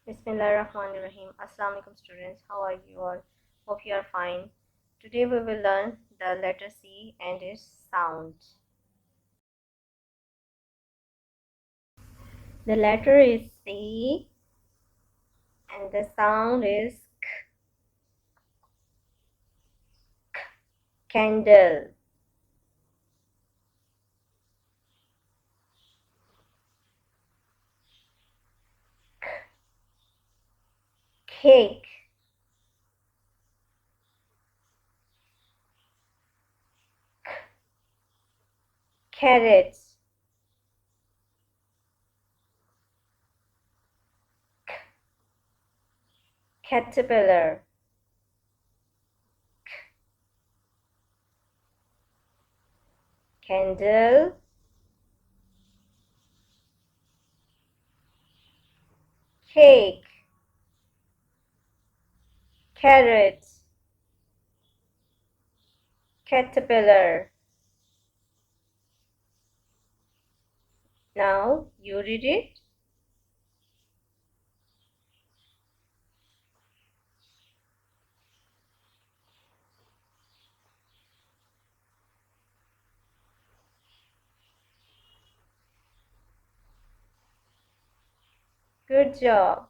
Bismillahirrahmanirrahim. Assalamu alaikum students. How are you all? Hope you are fine. Today we will learn the letter C and its sound. The letter is C and the sound is candle. Cake. Carrot. Caterpillar. Candle. Cake. Carrot. Caterpillar. Now you read it. Good job.